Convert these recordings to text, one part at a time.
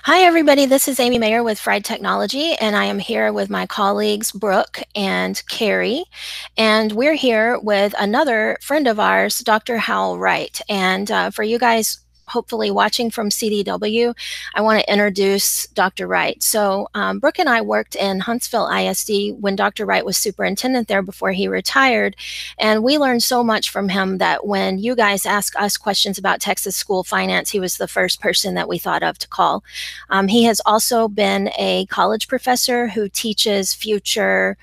Hi, everybody. This is Amy Mayer with friEdTechnology, and I am here with my colleagues, Brooke and Carrie. And we're here with another friend of ours, Dr. Hal Wright. And for you guys hopefully watching from CDW, I want to introduce Dr. Wright. So Brooke and I worked in Huntsville ISD when Dr. Wright was superintendent there before he retired. And we learned so much from him that when you guys ask us questions about Texas school finance, he was the first person that we thought of to call. He has also been a college professor who teaches future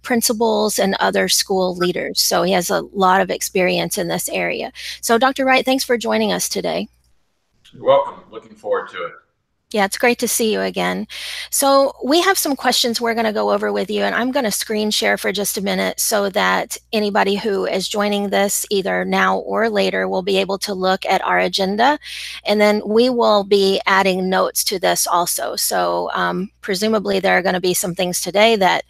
principals and other school leaders. So he has a lot of experience in this area. So Dr. Wright, thanks for joining us today. You're welcome. Looking forward to it. Yeah, it's great to see you again. So we have some questions we're going to go over with you, and I'm going to screen share for just a minute so that anybody who is joining this either now or later will be able to look at our agenda, and then we will be adding notes to this also. So presumably there are going to be some things today that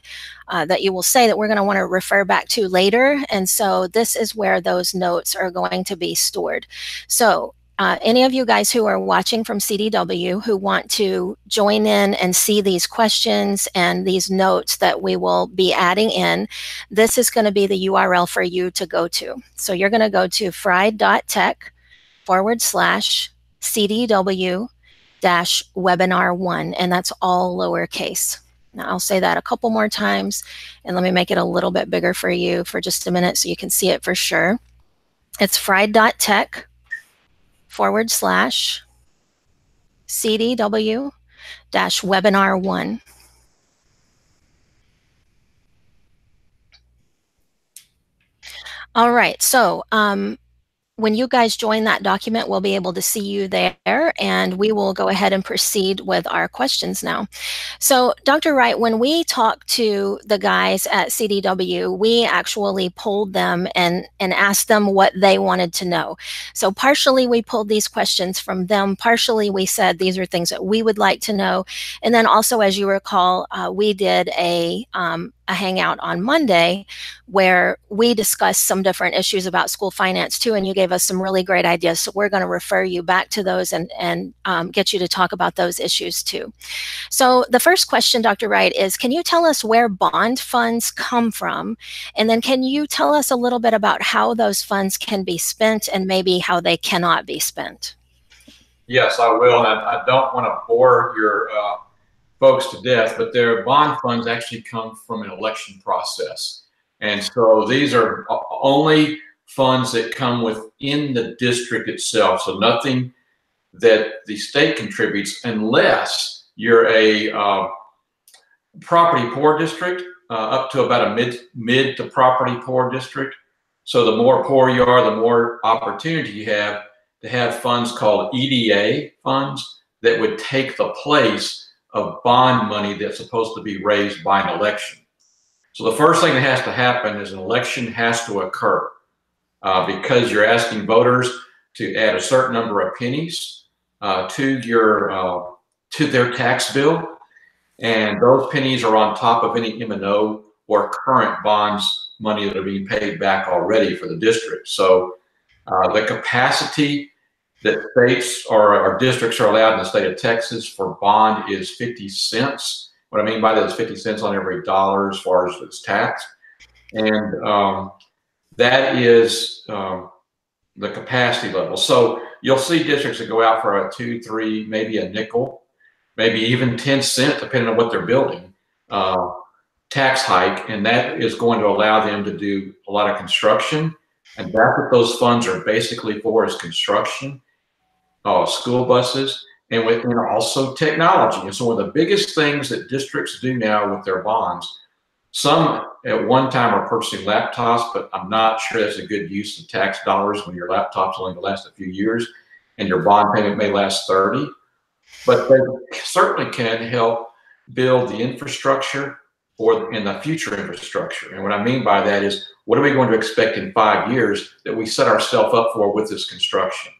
you will say that we're going to want to refer back to later, and so this is where those notes are going to be stored. So any of you guys who are watching from CDW who want to join in and see these questions and these notes that we will be adding in, this is going to be the URL for you to go to. So you're going to go to friEdTech/CDW-webinar1, and that's all lowercase. Now I'll say that a couple more times, and let me make it a little bit bigger for you for just a minute so you can see it for sure. It's friEdTech/CDW-webinar1. All right, so when you guys join that document, we'll be able to see you there, and we will go ahead and proceed with our questions now. So Dr. Wright, when we talked to the guys at CDW, we actually polled them and asked them what they wanted to know. So partially we pulled these questions from them, partially we said these are things that we would like to know, and then also, as you recall, we did a hangout on Monday where we discussed some different issues about school finance too, and you gave us some really great ideas. So we're going to refer you back to those and get you to talk about those issues too. So the first question, Dr. Wright, is can you tell us where bond funds come from? And then can you tell us a little bit about how those funds can be spent and maybe how they cannot be spent? Yes, I will. And I don't want to bore your folks to death, but their bond funds actually come from an election process. And so these are only funds that come within the district itself. So nothing that the state contributes unless you're a property poor district up to about a mid to property poor district. So the more poor you are, the more opportunity you have to have funds called EDA funds that would take the place of bond money that's supposed to be raised by an election. So the first thing that has to happen is an election has to occur because you're asking voters to add a certain number of pennies to their tax bill, and those pennies are on top of any M&O or current bonds money that are being paid back already for the district. So the capacity that states or districts are allowed in the state of Texas for bond is 50 cents. What I mean by that is 50 cents on every dollar as far as it's taxed. And that is the capacity level. So you'll see districts that go out for a 2, 3, maybe a nickel, maybe even 10 cents, depending on what they're building, tax hike. And that is going to allow them to do a lot of construction. And that's what those funds are basically for, is construction. School buses, and also technology. And so one of the biggest things that districts do now with their bonds, some at one time are purchasing laptops, but I'm not sure that's a good use of tax dollars when your laptop's only going to last a few years and your bond payment may last 30. But they certainly can help build the infrastructure in the future infrastructure. And what I mean by that is, what are we going to expect in 5 years that we set ourselves up for with this construction?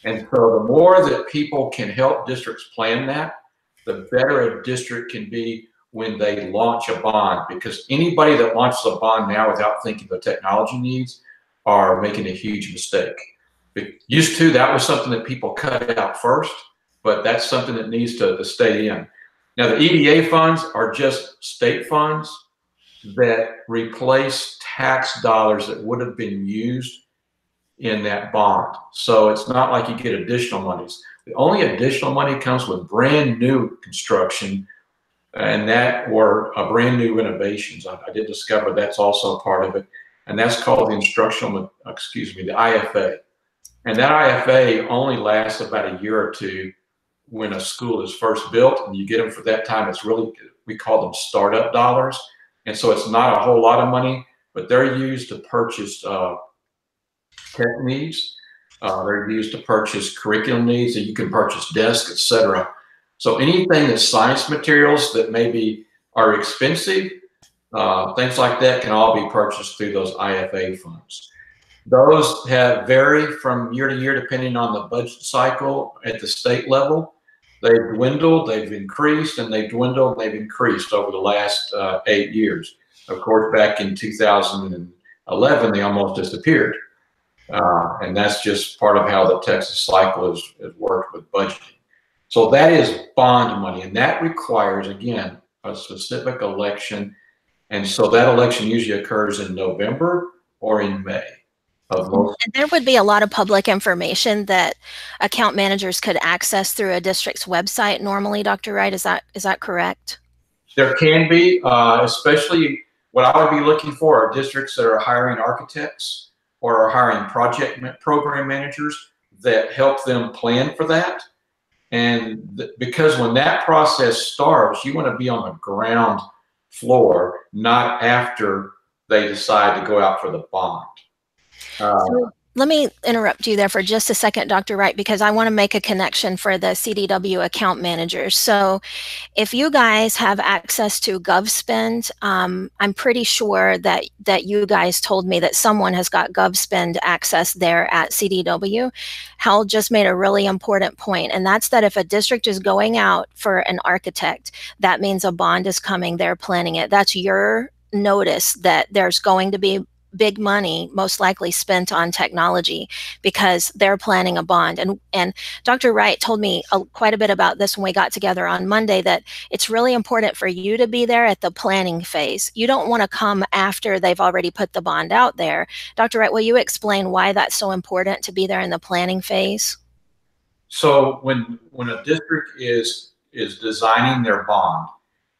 And so the more that people can help districts plan that, the better a district can be when they launch a bond, because anybody that launches a bond now without thinking the technology needs are making a huge mistake. But used to, that was something that people cut out first, but that's something that needs to stay in. Now, the EDA funds are just state funds that replace tax dollars that would have been used in that bond. So it's not like you get additional monies. The only additional money comes with brand new construction, and that were brand new renovations. I did discover that's also part of it, and that's called the the IFA. And that IFA only lasts about a year or two when a school is first built, and you get them for that time. It's really, we call them startup dollars. And so it's not a whole lot of money, but they're used to purchase tech needs. They're used to purchase curriculum needs, and you can purchase desks, etc. So anything that's science materials that maybe are expensive, things like that can all be purchased through those IFA funds. Those have varied from year to year depending on the budget cycle at the state level. They've dwindled, they've increased, and they've dwindled, and they've increased over the last 8 years. Of course, back in 2011, they almost disappeared. And that's just part of how the Texas cycle has worked with budgeting. So that is bond money, and that requires, again, a specific election. And so that election usually occurs in November or in May. And there would be a lot of public information that account managers could access through a district's website normally, Dr. Wright, is that correct? There can be, especially what I would be looking for are districts that are hiring architects or are hiring program managers that help them plan for that. And because when that process starts, you want to be on the ground floor, not after they decide to go out for the bond. So let me interrupt you there for just a second, Dr. Wright, because I want to make a connection for the CDW account managers. So if you guys have access to GovSpend, I'm pretty sure that you guys told me that someone has got GovSpend access there at CDW. Hal just made a really important point, and that's that if a district is going out for an architect, that means a bond is coming, they're planning it. That's your notice that there's going to be big money most likely spent on technology because they're planning a bond. And Dr. Wright told me quite a bit about this when we got together on Monday, that it's really important for you to be there at the planning phase. You don't want to come after they've already put the bond out there. Dr. Wright, will you explain why that's so important to be there in the planning phase? So when a district is designing their bond,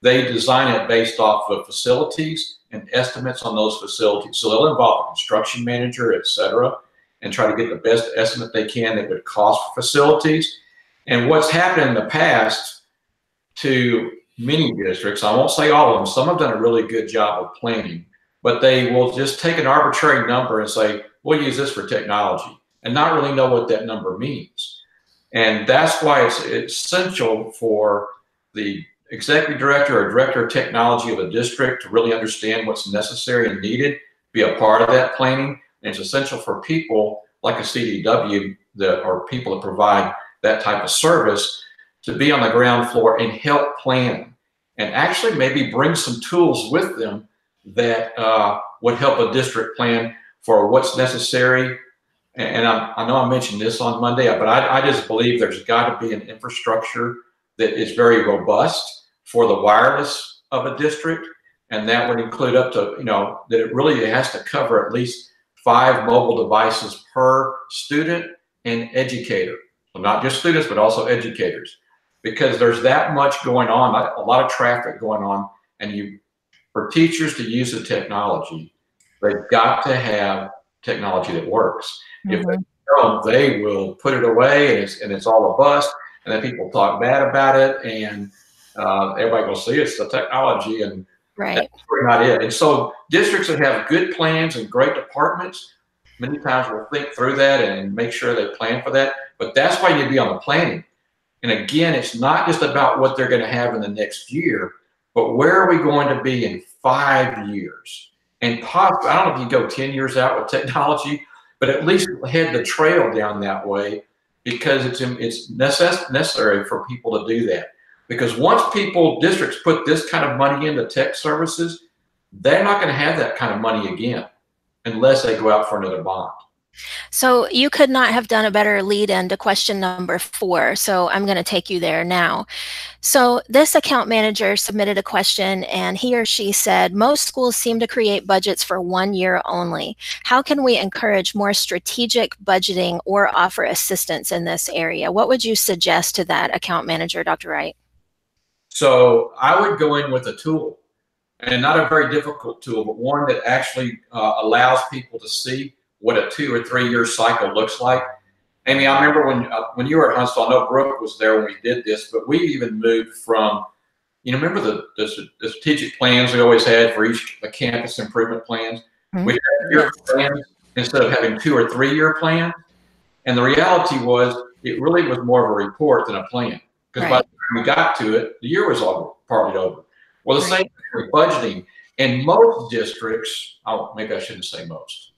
they design it based off of facilities and estimates on those facilities. So they'll involve a construction manager, et cetera, and try to get the best estimate they can that would cost for facilities. And what's happened in the past to many districts, I won't say all of them, some have done a really good job of planning, but they will just take an arbitrary number and say, we'll use this for technology, and not really know what that number means. And that's why it's essential for the executive director or director of technology of a district to really understand what's necessary and needed, be a part of that planning. And it's essential for people like a CDW that are people that provide that type of service to be on the ground floor and help plan, and actually maybe bring some tools with them that would help a district plan for what's necessary. And I know I mentioned this on Monday, but I just believe there's got to be an infrastructure that is very robust for the wireless of a district, and that would include up to, that it really has to cover at least 5 mobile devices per student and educator. So not just students, but also educators, because there's that much going on, a lot of traffic going on, and for teachers to use the technology, they've got to have technology that works. If they don't, they will put it away, and it's all a bust, and then people talk bad about it, and everybody will see it's the technology, and right. That's really not it. And so districts that have good plans and great departments, many times will think through that and make sure they plan for that. But that's why you be on the planning. And again, it's not just about what they're going to have in the next year, but where are we going to be in 5 years? And possibly, I don't know if you go 10 years out with technology, but at least head the trail down that way, because it's necessary for people to do that. Because once districts put this kind of money into tech services, they're not going to have that kind of money again unless they go out for another bond. So you could not have done a better lead in to question number 4. So I'm going to take you there now. So this account manager submitted a question and he or she said, most schools seem to create budgets for 1 year only. How can we encourage more strategic budgeting or offer assistance in this area? What would you suggest to that account manager, Dr. Wright? So I would go in with a tool, and not a very difficult tool, but one that actually allows people to see what a 2 or 3 year cycle looks like. Amy, I remember when you were at Huntsville, I know Brooke was there when we did this, but we even moved from, remember the strategic plans we always had for each the campus improvement plans? Mm-hmm. We had year plans instead of having 2 or 3 year plans. And the reality was it really was more of a report than a plan. Because by the time we got to it, the year was all partly over. Well, the same thing with budgeting. In most districts, maybe I shouldn't say most.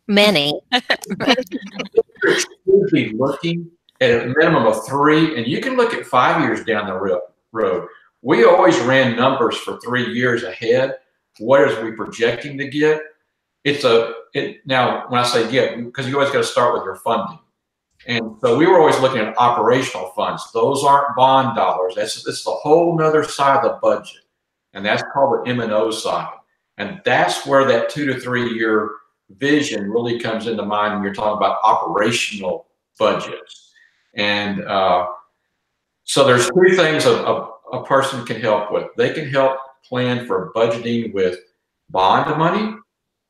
Many. Districts should be looking at a minimum of 3, and you can look at 5 years down the road. We always ran numbers for 3 years ahead. What is we projecting to get? Now, when I say get, because you always got to start with your funding. And so we were always looking at operational funds. Those aren't bond dollars. It's the whole nother side of the budget. And that's called the M&O side. And that's where that 2 to 3 year vision really comes into mind when you're talking about operational budgets. And so there's 3 things a person can help with. They can help plan for budgeting with bond money,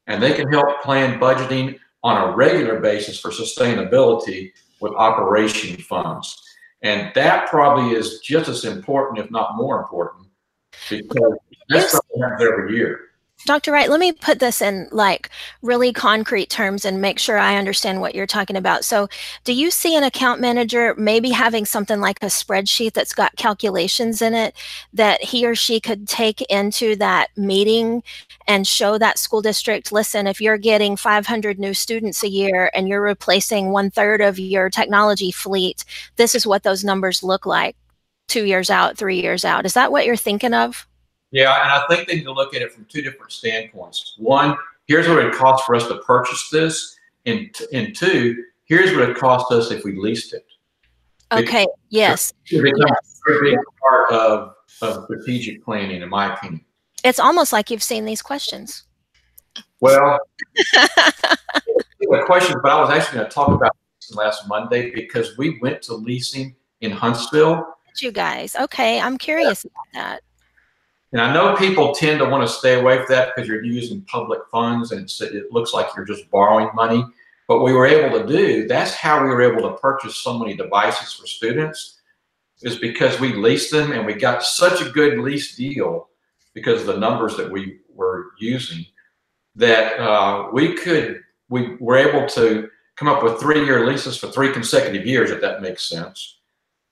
and they can help plan budgeting on a regular basis for sustainability with operation funds. And that probably is just as important, if not more important, because that's something that happens every year. Dr. Wright, let me put this in like really concrete terms and make sure I understand what you're talking about. So do you see an account manager maybe having something like a spreadsheet that's got calculations in it that he or she could take into that meeting and show that school district, listen, if you're getting 500 new students a year and you're replacing 1/3 of your technology fleet, this is what those numbers look like 2 years out, 3 years out. Is that what you're thinking of? Yeah, and I think they need to look at it from 2 different standpoints. One, here's what it costs for us to purchase this, and 2, here's what it cost us if we leased it. Okay, yes. It becomes a very big part of strategic planning, in my opinion. It's almost like you've seen these questions. Well, the questions, but I was actually going to talk about this last Monday because we went to leasing in Huntsville. You guys, okay, I'm curious about that. And I know people tend to want to stay away from that because you're using public funds and it looks like you're just borrowing money. But we were able to do, that's how we were able to purchase so many devices for students, is because we leased them and we got such a good lease deal because of the numbers that we were using that we were able to come up with 3 year leases for 3 consecutive years, if that makes sense.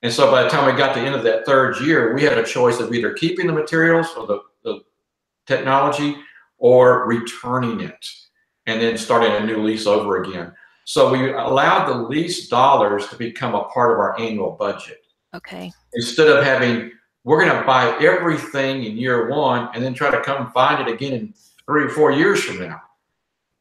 And so by the time we got to the end of that 3rd year, we had a choice of either keeping the materials or the technology or returning it and then starting a new lease over again. So we allowed the lease dollars to become a part of our annual budget. Okay. Instead of having, we're going to buy everything in year 1 and then try to come find it again in 3 or 4 years from now.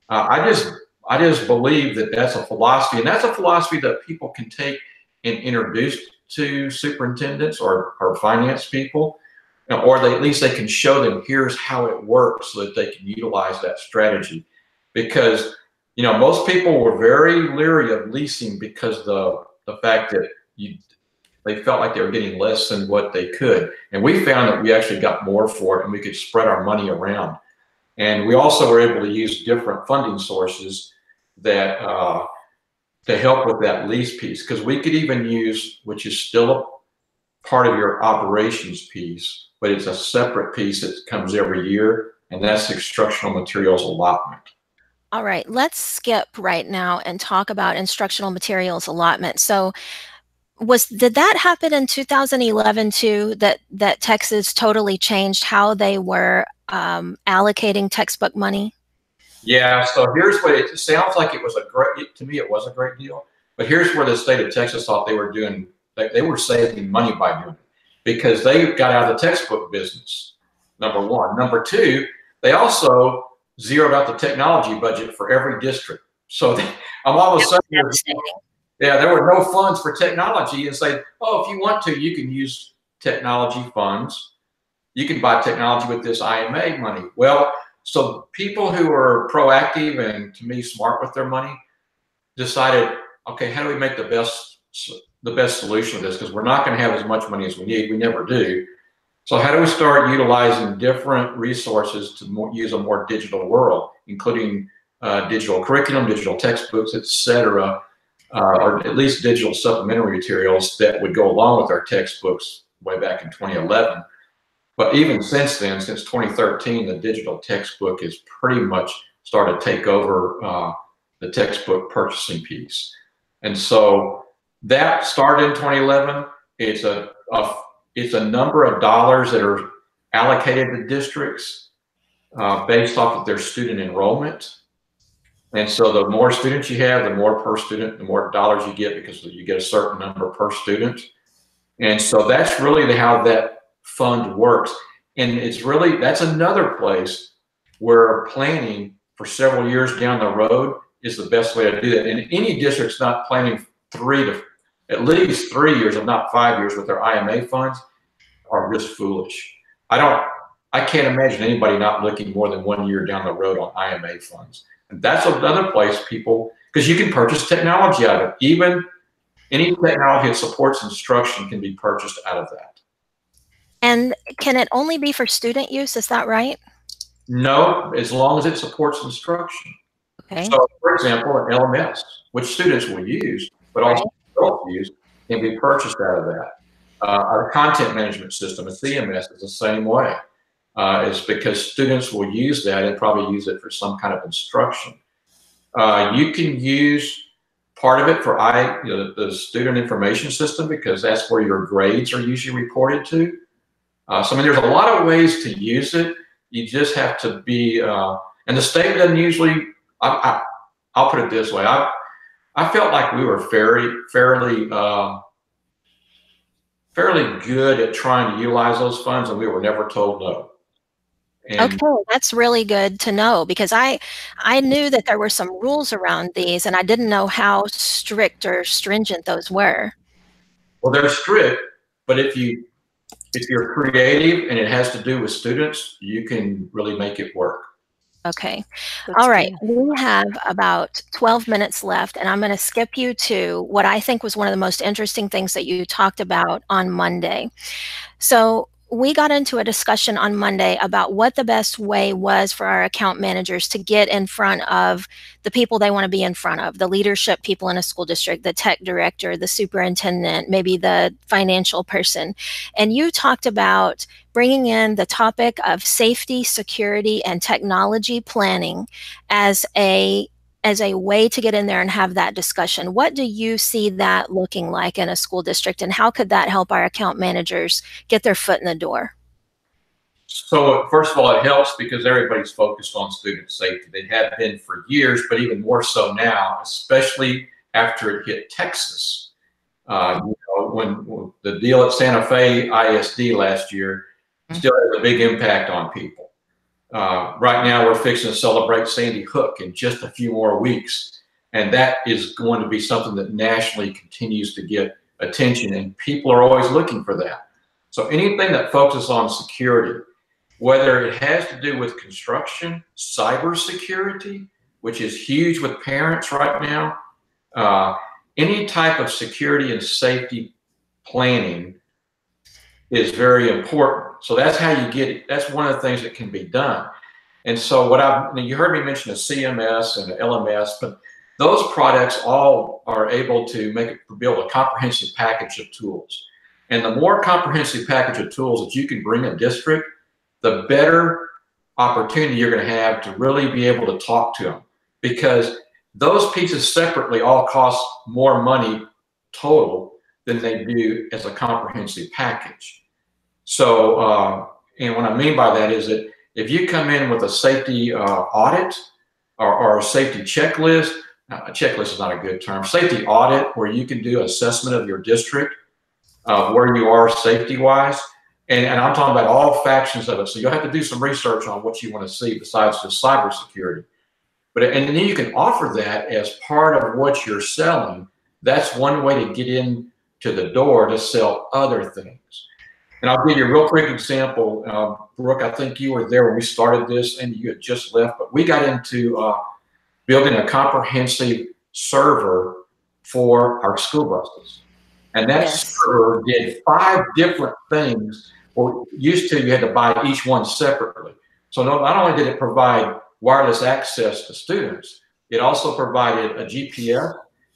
I just believe that that's a philosophy, and that's a philosophy that people can take and introduce to superintendents or finance people, or at least they can show them here's how it works so that they can utilize that strategy. Because most people were very leery of leasing because the fact that they felt like they were getting less than what they could, and we found that we actually got more for it and we could spread our money around. And we also were able to use different funding sources that to help with that lease piece, because we could even use, which is still a part of your operations piece, but it's a separate piece that comes every year, and that's instructional materials allotment. All right, let's skip right now and talk about instructional materials allotment. So did that happen in 2011 too, that Texas totally changed how they were allocating textbook money? Yeah, so here's what it sounds like. It was to me, it was a great deal. But here's where the state of Texas thought they were doing, they were saving money by doing it, because they got out of the textbook business, number 1. Number 2, they also zeroed out the technology budget for every district. So All of a That was sudden, devastating. yeah, there were no funds for technology, and say, oh, if you want to, you can use technology funds. You can buy technology with this IMA money. Well, so people who are proactive and, to me, smart with their money decided, okay, how do we make the best solution of this? Because we're not going to have as much money as we need. We never do. So how do we start utilizing different resources to use a more digital world, including digital curriculum, digital textbooks, et cetera, or at least digital supplementary materials that would go along with our textbooks way back in 2011. But even since then, since 2013, the digital textbook has pretty much started to take over the textbook purchasing piece. And so that started in 2011. It's a number of dollars that are allocated to districts based off of their student enrollment. And so the more students you have, the more per student, the more dollars you get, because you get a certain number per student. And so that's really how that fund works. And it's really, that's another place where planning for several years down the road is the best way to do that. And any district's not planning at least 3 years, if not 5 years, with their IMA funds are just foolish. I can't imagine anybody not looking more than 1 year down the road on IMA funds. And that's another place people, because you can purchase technology out of it. Even any technology that supports instruction can be purchased out of that. And can it only be for student use? Is that right? No, as long as it supports instruction. Okay. So, for example, an LMS, which students will use, but also adults use, can be purchased out of that. Our content management system, a CMS, is the same way. It's because students will use that and probably use it for some kind of instruction. You can use part of it for the student information system, because that's where your grades are usually reported to. So I mean, there's a lot of ways to use it. You just have to be, and the state doesn't usually. I'll put it this way. I felt like we were fairly good at trying to utilize those funds, and we were never told no. And Okay, that's really good to know, because I knew that there were some rules around these, and I didn't know how strict or stringent those were. well, they're strict, but if you're creative and it has to do with students, you can really make it work. Okay. That's All right. good. We have about 12 minutes left, and I'm going to skip you to what I think was one of the most interesting things that you talked about on Monday. So we got into a discussion on Monday about what the best way was for our account managers to get in front of the people they want to be in front of, the leadership people in a school district, the tech director, the superintendent, maybe the financial person. And you talked about bringing in the topic of safety, security, and technology planning as a way to get in there and have that discussion. What do you see that looking like in a school district, and how could that help our account managers get their foot in the door? So first of all, it helps because everybody's focused on student safety. They have been for years, but even more so now, especially after it hit Texas. When the deal at Santa Fe ISD last year still has a big impact on people. Right now, we're fixing to celebrate Sandy Hook in just a few more weeks. And that is going to be something that nationally continues to get attention, and people are always looking for that. So anything that focuses on security, whether it has to do with construction, cybersecurity, which is huge with parents right now, any type of security and safety planning is very important. So that's how you get it. That's one of the things that can be done. And so you heard me mention a CMS and an LMS, but those products all are able to build a comprehensive package of tools. And the more comprehensive package of tools that you can bring a district, the better opportunity you're going to have to really be able to talk to them, because those pieces separately all cost more money total than they do as a comprehensive package. So, and what I mean by that is that if you come in with a safety audit or a safety checklist, a checklist is not a good term, safety audit, where you can do assessment of your district, where you are safety-wise, and I'm talking about all factions of it. So you'll have to do some research on what you want to see besides just cybersecurity. And then you can offer that as part of what you're selling. That's one way to get in to the door to sell other things. And I'll give you a real quick example. Brooke, I think you were there when we started this and you had just left, but we got into building a comprehensive server for our school buses. And that Yes. server did 5 different things. Well, used to, you had to buy each one separately. So not only did it provide wireless access to students, it also provided a GPS.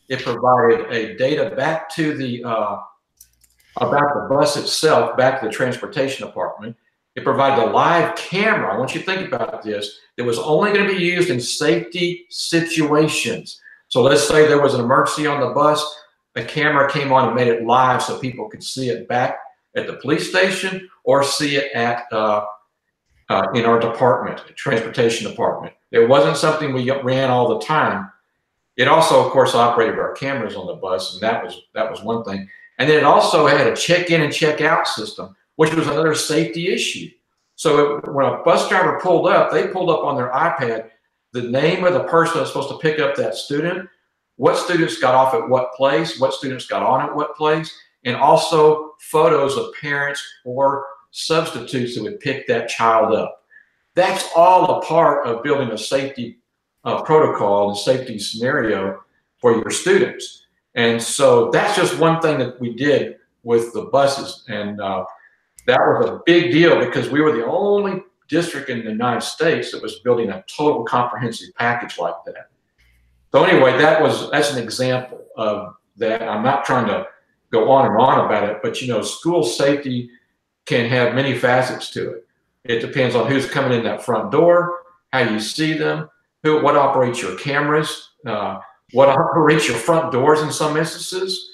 It provided a data back to the about the bus itself, back to the transportation department. It provided a live camera. I want you to think about this. That was only going to be used in safety situations. So let's say there was an emergency on the bus, a camera came on and made it live so people could see it back at the police station or see it at in our department, transportation department. It wasn't something we ran all the time. It also, of course, operated our cameras on the bus, and that was one thing. And then it also had a check-in and check-out system, which was another safety issue. So when a bus driver pulled up, they pulled up on their iPad the name of the person that's supposed to pick up that student, what students got off at what place, what students got on at what place, and also photos of parents or substitutes that would pick that child up. That's all a part of building a safety protocol and safety scenario for your students. And so that's just one thing that we did with the buses. And that was a big deal because we were the only district in the United States that was building a total comprehensive package like that. So anyway, that's an example of that. I'm not trying to go on and on about it, but school safety can have many facets to it. It depends on who's coming in that front door, how you see them, what operates your cameras, what operates your front doors in some instances,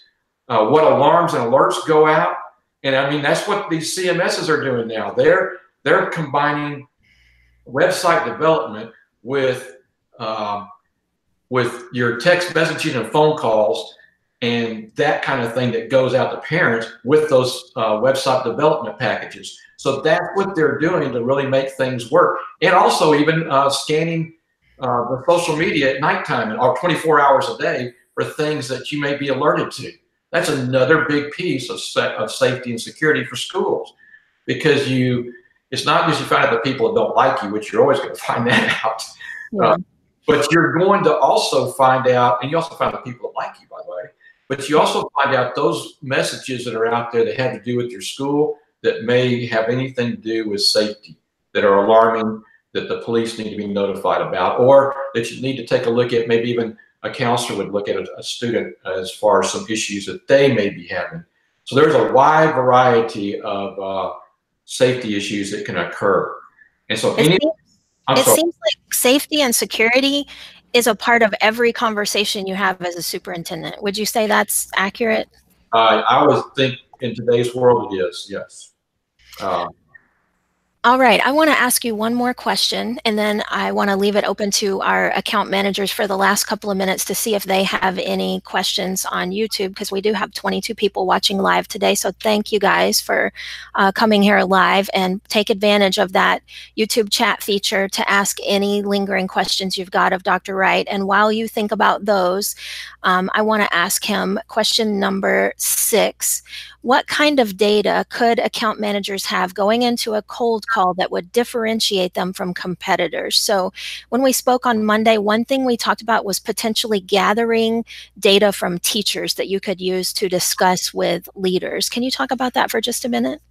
what alarms and alerts go out. And I mean, that's what these CMSs are doing now. They're combining website development with your text messaging and phone calls and that kind of thing that goes out to parents with those website development packages. So that's what they're doing to really make things work. And also even scanning the social media at nighttime or 24 hours a day for things that you may be alerted to. That's another big piece of safety and security for schools, because it's not just you find out the people that don't like you, which you're always going to find that out. Yeah. But you're going to also find out, and you also find out people that like you, by the way, but you also find out those messages that are out there that have to do with your school that may have anything to do with safety, that are alarming, that the police need to be notified about, or that you need to take a look at. Maybe even a counselor would look at a student as far as some issues that they may be having. So there's a wide variety of safety issues that can occur. And so it seems like safety and security is a part of every conversation you have as a superintendent. Would you say that's accurate? I would think in today's world it is, yes. All right, I want to ask you one more question, and then I want to leave it open to our account managers for the last couple of minutes to see if they have any questions on YouTube, because we do have 22 people watching live today. So thank you guys for coming here live, and take advantage of that YouTube chat feature to ask any lingering questions you've got of Dr. Wright. And while you think about those, I want to ask him question number 6. What kind of data could account managers have going into a cold call that would differentiate them from competitors? So when we spoke on Monday, one thing we talked about was potentially gathering data from teachers that you could use to discuss with leaders. Can you talk about that for just a minute?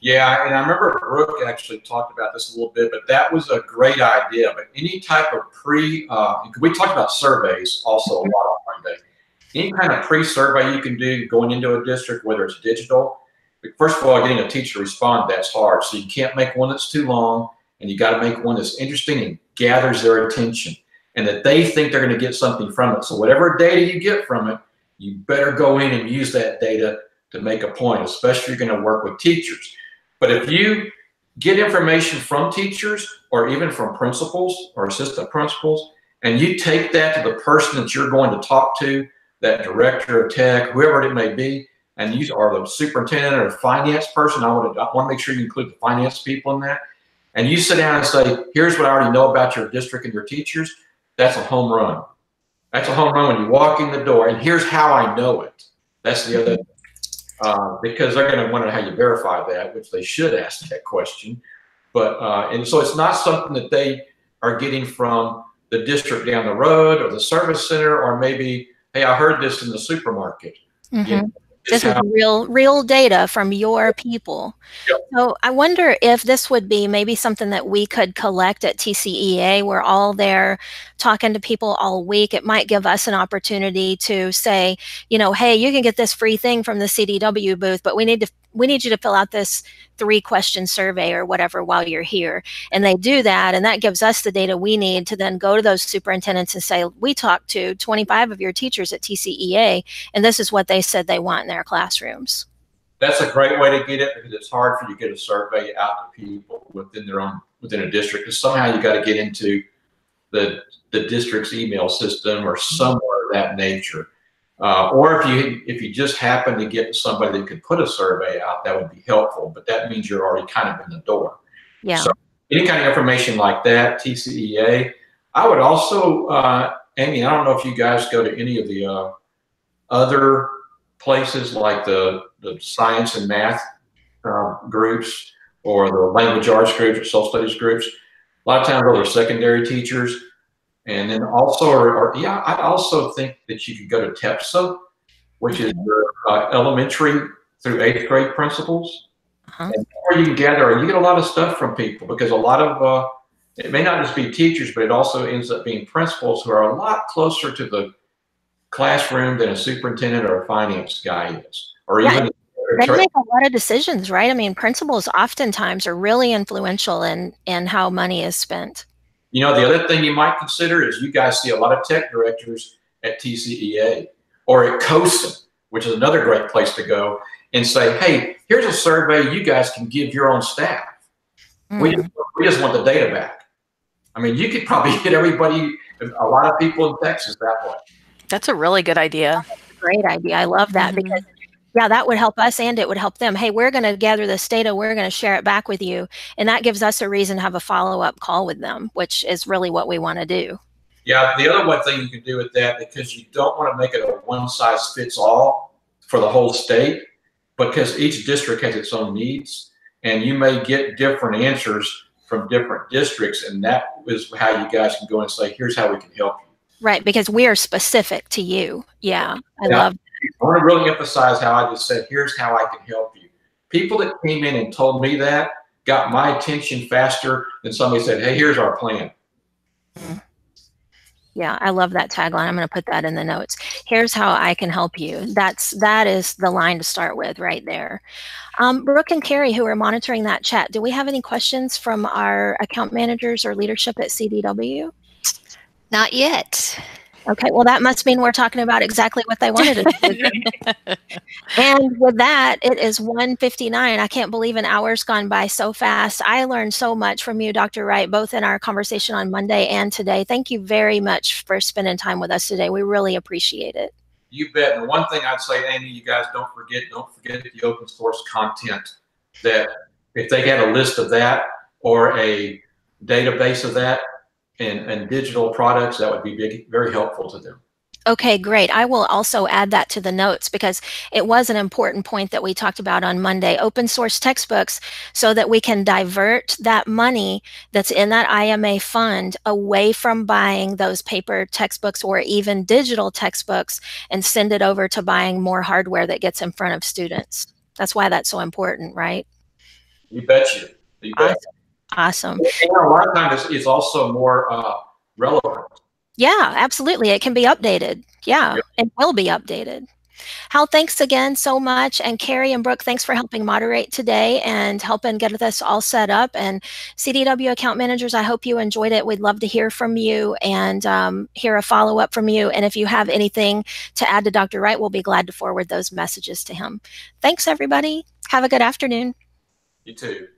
Yeah, and I remember Brooke actually talked about this a little bit, but that was a great idea. But any type of we talked about surveys also a lot on Monday. Any kind of pre-survey you can do going into a district, whether it's digital. First of all, getting a teacher to respond, that's hard. So you can't make one that's too long, and you got to make one that's interesting and gathers their attention, and that they think they're going to get something from it. So whatever data you get from it, you better go in and use that data to make a point, especially if you're going to work with teachers. But if you get information from teachers or even from principals or assistant principals, and you take that to the person that you're going to talk to, that director of tech, whoever it may be, and you are the superintendent or finance person, I want to make sure you include the finance people in that. And you sit down and say, here's what I already know about your district and your teachers. that's a home run. That's a home run when you walk in the door. And here's how I know it. That's the other, because they're going to wonder how you verify that, which they should ask that question. But and so it's not something that they are getting from the district down the road or the service center, or maybe, hey, I heard this in the supermarket. Mm-hmm. You know, This is real data from your people. Yep. So I wonder if this would be maybe something that we could collect at TCEA. We're all there talking to people all week. It might give us an opportunity to say, you know, hey, you can get this free thing from the CDW booth, but we need you to fill out this 3-question survey or whatever while you're here. And they do that, and that gives us the data we need to then go to those superintendents and say, we talked to 25 of your teachers at TCEA, and this is what they said they want in their classrooms. That's a great way to get it, because it's hard for you to get a survey out to people within a district, because somehow you got to get into the district's email system or somewhere of that nature. Or if you just happen to get somebody that could put a survey out, that would be helpful. But that means you're already kind of in the door. Yeah. So any kind of information like that, TCEA. I would also, Amy, I don't know if you guys go to any of the other places like the science and math groups, or the language arts groups, or social studies groups. A lot of times those are secondary teachers. And then also, I also think that you could go to TEPSA, which is your elementary through 8th grade principals. And where you can gather, and you get a lot of stuff from people, because a lot of, it may not just be teachers, but it also ends up being principals who are a lot closer to the classroom than a superintendent or a finance guy is, or even they make a lot of decisions, right? I mean, principals oftentimes are really influential in how money is spent. You know, the other thing you might consider is you guys see a lot of tech directors at TCEA or at COSA, which is another great place to go, and say, hey, here's a survey you guys can give your own staff. We just want the data back. I mean, you could probably get everybody, a lot of people in Texas that way. That's a really good idea. That's a great idea. I love that, because yeah, that would help us and it would help them. Hey, we're going to gather this data. We're going to share it back with you. And that gives us a reason to have a follow-up call with them, which is really what we want to do. Yeah, the other one thing you can do with that, because you don't want to make it a one-size-fits-all for the whole state, because each district has its own needs, and you may get different answers from different districts, and that is how you guys can go and say, here's how we can help you. Right, because we are specific to you. Yeah, I love that. I want to really emphasize how I just said, here's how I can help you. People that came in and told me that got my attention faster than somebody said, hey, here's our plan. Yeah, I love that tagline. I'm going to put that in the notes. Here's how I can help you. That is the line to start with right there. Brooke and Carrie, who are monitoring that chat, do we have any questions from our account managers or leadership at CDW? Not yet. Okay, well, that must mean we're talking about exactly what they wanted us to do. And with that, it is 1:59. I can't believe an hour's gone by so fast. I learned so much from you, Dr. Wright, both in our conversation on Monday and today. Thank you very much for spending time with us today. We really appreciate it. You bet. And one thing I'd say, Amy, you guys don't forget the open source content. That if they had a list of that or a database of that, and digital products, that would be very helpful to them. Okay, great. I will also add that to the notes, because it was an important point that we talked about on Monday. Open source textbooks, so that we can divert that money that's in that IMA fund away from buying those paper textbooks or even digital textbooks, and send it over to buying more hardware that gets in front of students. That's why that's so important, right? You bet you. You bet. Awesome. And a lot of times it's also more relevant. Yeah, absolutely. It can be updated. Yeah, yep. It will be updated. Hal, thanks again so much. And Carrie and Brooke, thanks for helping moderate today and helping get this all set up. And CDW account managers, I hope you enjoyed it. We'd love to hear from you and hear a follow-up from you. And if you have anything to add to Dr. Wright, we'll be glad to forward those messages to him. Thanks, everybody. Have a good afternoon. You too.